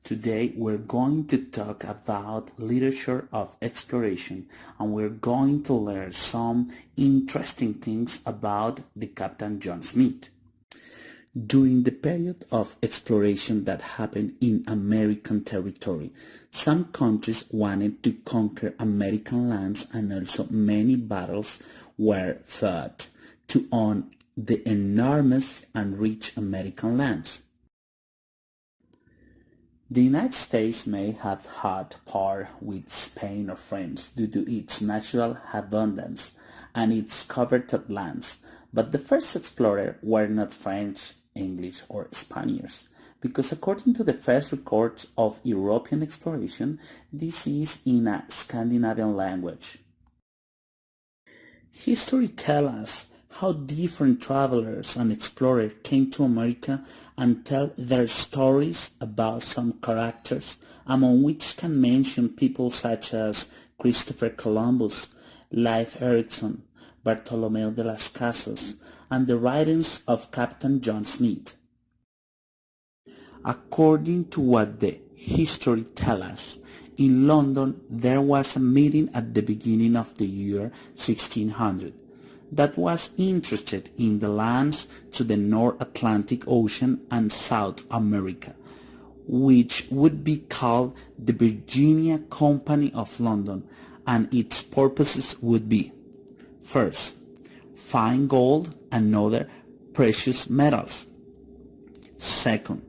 Today we're going to talk about literature of exploration, and we're going to learn some interesting things about the Captain John Smith. During the period of exploration that happened in American territory, some countries wanted to conquer American lands, and also many battles were fought to own the enormous and rich American lands. The United States may have had par with Spain or France due to its natural abundance and its coveted lands, but the first explorers were not French, English, or Spaniards, because according to the first records of European exploration, this is in a Scandinavian language. History tells us how different travelers and explorers came to America and tell their stories about some characters, among which can mention people such as Christopher Columbus, Leif Erikson, Bartolomeo de las Casas, and the writings of Captain John Smith. According to what the history tells us, in London there was a meeting at the beginning of the year 1600 that was interested in the lands to the North Atlantic Ocean and South America, which would be called the Virginia Company of London, and its purposes would be: first, find gold and other precious metals; second,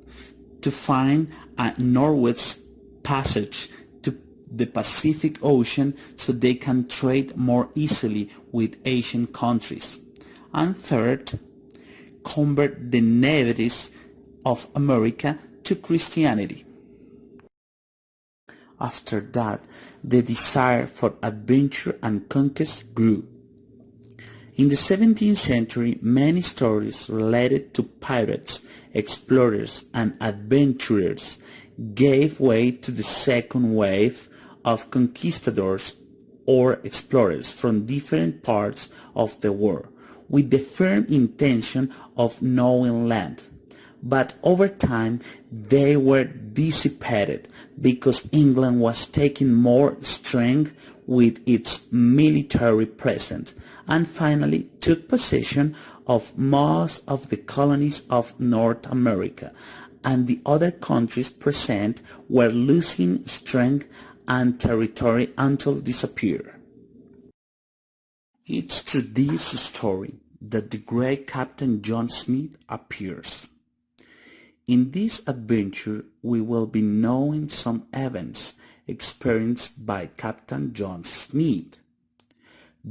to find a northwest passage to the Pacific Ocean so they can trade more easily with Asian countries; and third, convert the natives of America to Christianity. After that, the desire for adventure and conquest grew. In the 17th century, many stories related to pirates, explorers, and adventurers gave way to the second wave of conquistadors or explorers from different parts of the world, with the firm intention of knowing land. But over time, they were dissipated because England was taking more strength with its military presence, and finally took possession of most of the colonies of North America, and the other countries present were losing strength and territory until disappear. It's through this story that the great Captain John Smith appears. In this adventure, we will be knowing some events experienced by Captain John Smith.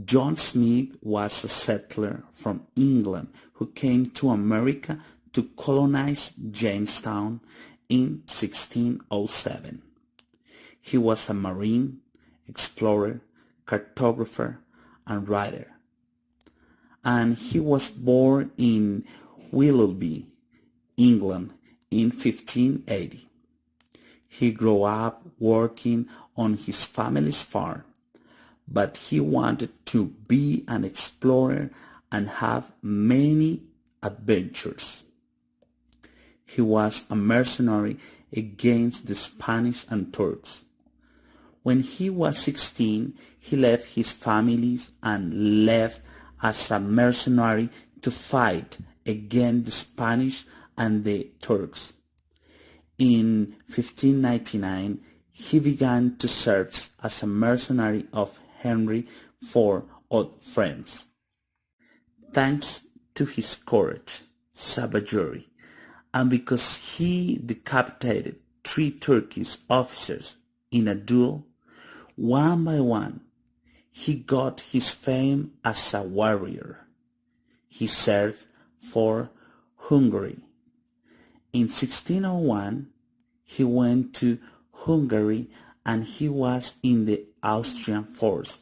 John Smith was a settler from England who came to America to colonize Jamestown in 1607. He was a marine, explorer, cartographer, and writer, and he was born in Willoughby, England in 1580. He grew up working on his family's farm, but he wanted to be an explorer and have many adventures. He was a mercenary against the Spanish and Turks. When he was 16, he left his family and left as a mercenary to fight against the Spanish and the Turks. In 1599, he began to serve as a mercenary of Henry IV of France. Thanks to his courage, savagery, and because he decapitated 3 Turkish officers in a duel, one by one, he got his fame as a warrior. He served for Hungary. In 1601, he went to Hungary and he was in the Austrian force,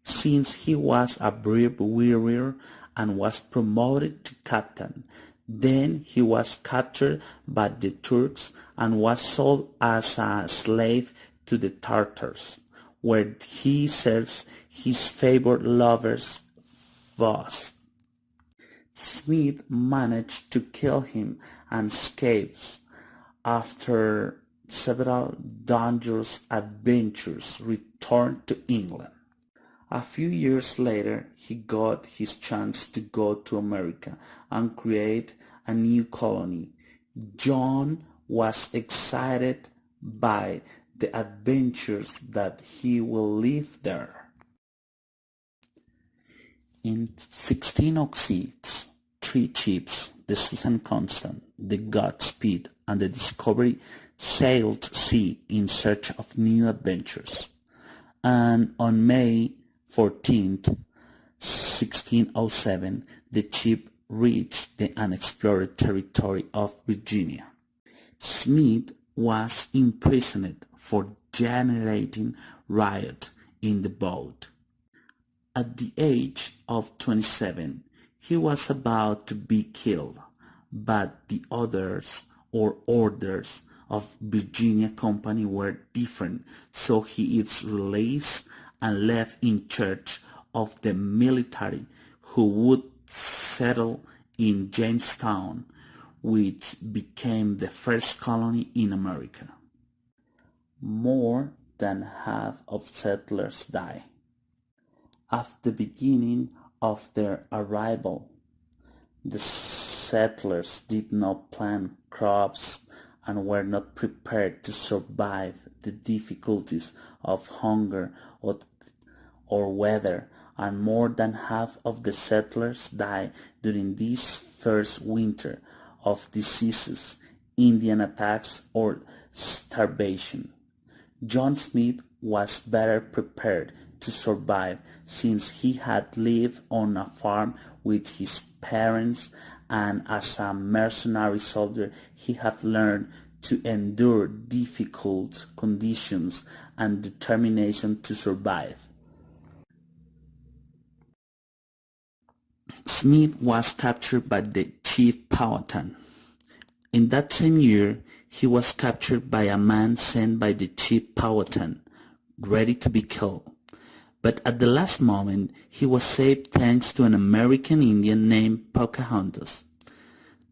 since he was a brave warrior and was promoted to captain. Then he was captured by the Turks and was sold as a slave to the Tartars, where he serves his favorite lovers, Voss. Smith managed to kill him and escapes. After several dangerous adventures, returned to England. A few years later, he got his chance to go to America and create a new colony. John was excited by the adventures that he will live there. In 1606, three ships, the Susan Constant, the Godspeed, and the Discovery, sailed sea in search of new adventures. And on May 14, 1607, the ship reached the unexplored territory of Virginia. Smith was imprisoned for generating riot in the boat. At the age of 27, he was about to be killed, but the orders of Virginia Company were different, so he is released and left in charge of the military, who would settle in Jamestown, which became the first colony in America. More than half of settlers died. At the beginning of their arrival, the settlers did not plant crops and were not prepared to survive the difficulties of hunger or weather, and more than half of the settlers died during this first winter of diseases, Indian attacks, or starvation. John Smith was better prepared to survive since he had lived on a farm with his parents, and as a mercenary soldier he had learned to endure difficult conditions and determination to survive. Smith was captured by the chief Powhatan. In that same year, he was captured by a man sent by the chief Powhatan, ready to be killed. But at the last moment, he was saved thanks to an American Indian named Pocahontas.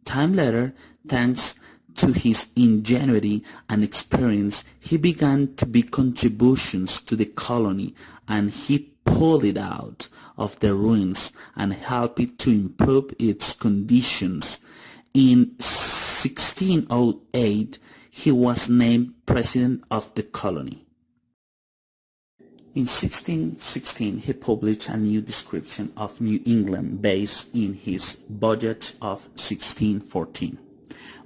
Time later, thanks to his ingenuity and experience, he began to make contributions to the colony, and he pulled it out of the ruins and helped it to improve its conditions. In 1608, he was named president of the colony. In 1616, he published a new description of New England based in his Budget of 1614.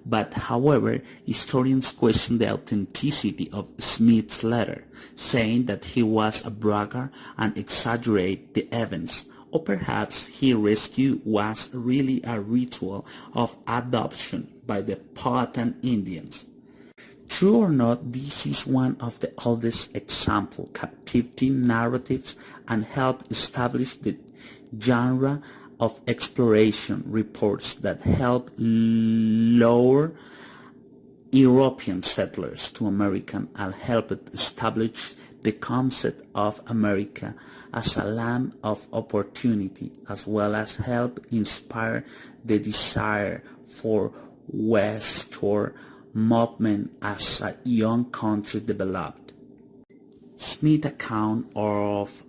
But however, historians question the authenticity of Smith's letter, saying that he was a braggart and exaggerated the events, or perhaps his rescue was really a ritual of adoption by the Powhatan Indians. True or not, this is one of the oldest example captivity narratives and helped establish the genre of exploration reports that helped lure European settlers to America and helped establish the concept of America as a land of opportunity, as well as help inspire the desire for westward movement as a young country developed. Smith's account of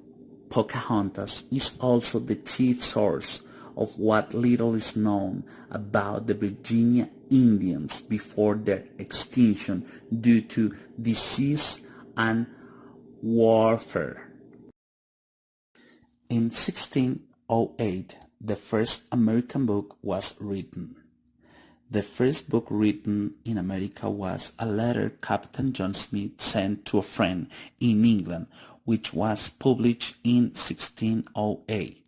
Pocahontas is also the chief source of what little is known about the Virginia Indians before their extinction due to disease and warfare. In 1608, the first American book was written. The first book written in America was a letter Captain John Smith sent to a friend in England, which was published in 1608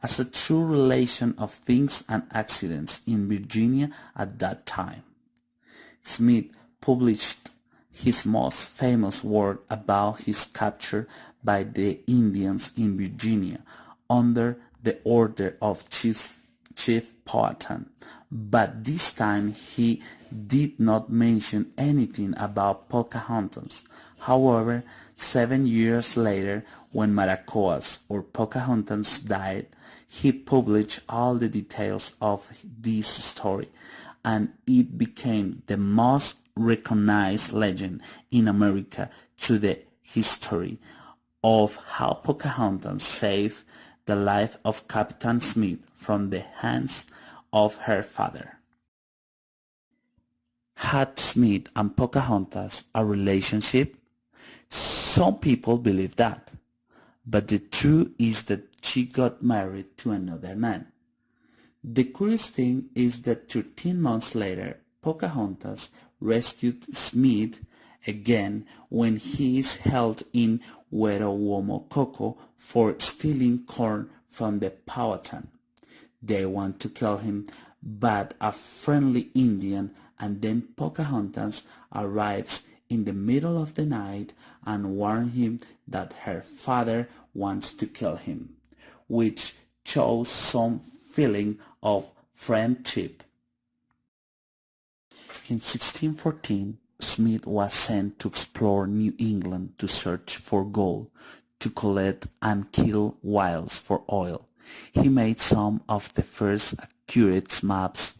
as a true relation of things and accidents in Virginia at that time. Smith published his most famous work about his capture by the Indians in Virginia under the order of Chief Powhatan, but this time he did not mention anything about Pocahontas. However, 7 years later, when Maracoas or Pocahontas died, he published all the details of this story, and it became the most recognized legend in America through the history of how Pocahontas saved the life of Captain Smith from the hands of her father. Had Smith and Pocahontas a relationship? Some people believe that, but the truth is that she got married to another man. The curious thing is that 13 months later, Pocahontas rescued Smith again when he is held in Werowomococo for stealing corn from the Powhatan. They want to kill him, but a friendly Indian, and then Pocahontas arrives in the middle of the night and warns him that her father wants to kill him, which shows some feeling of friendship. In 1614, Smith was sent to explore New England to search for gold, to collect and kill whales for oil. He made some of the first accurate maps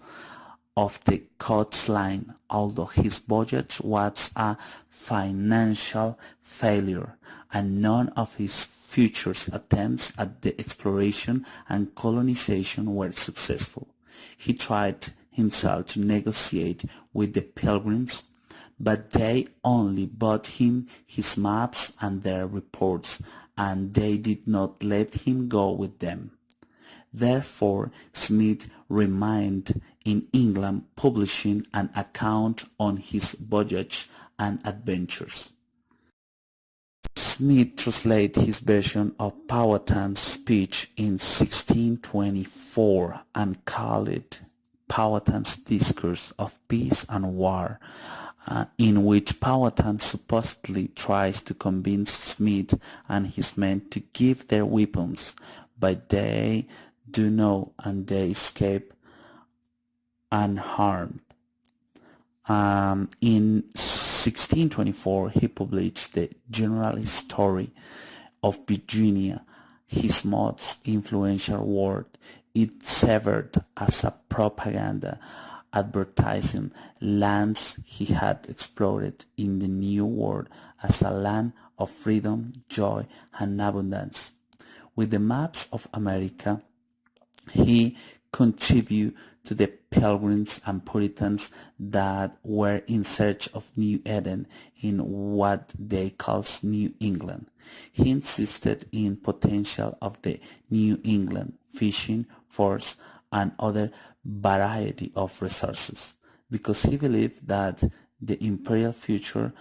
of the coastline, although his voyage was a financial failure, and none of his future attempts at the exploration and colonization were successful. He tried himself to negotiate with the Pilgrims, but they only bought him his maps and their reports, and they did not let him go with them. Therefore, Smith remained in England, publishing an account on his voyage and adventures. Smith translated his version of Powhatan's speech in 1624 and called it Powhatan's Discourse of Peace and War, in which Powhatan supposedly tries to convince Smith and his men to give their weapons, but they do know and they escape unharmed. In 1624, he published the General History of Virginia, his most influential work. It served as a propaganda advertising lands he had explored in the New World as a land of freedom, joy, and abundance. With the maps of America, he contributed to the Pilgrims and Puritans that were in search of New Eden in what they called New England. He insisted in potential of the New England fishing force and other variety of resources, because he believed that the imperial future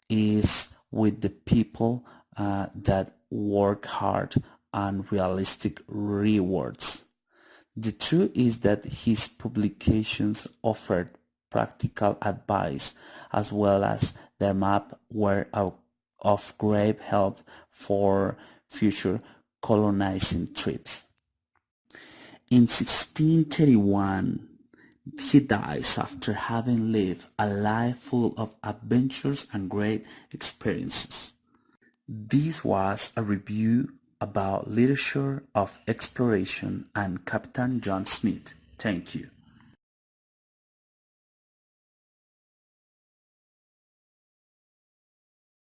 is with the people that work hard and realistic rewards. The truth is that his publications offered practical advice, as well as their map were of great help for future colonizing trips. In 1631, he dies after having lived a life full of adventures and great experiences. This was a review about literature of exploration and Captain John Smith. Thank you.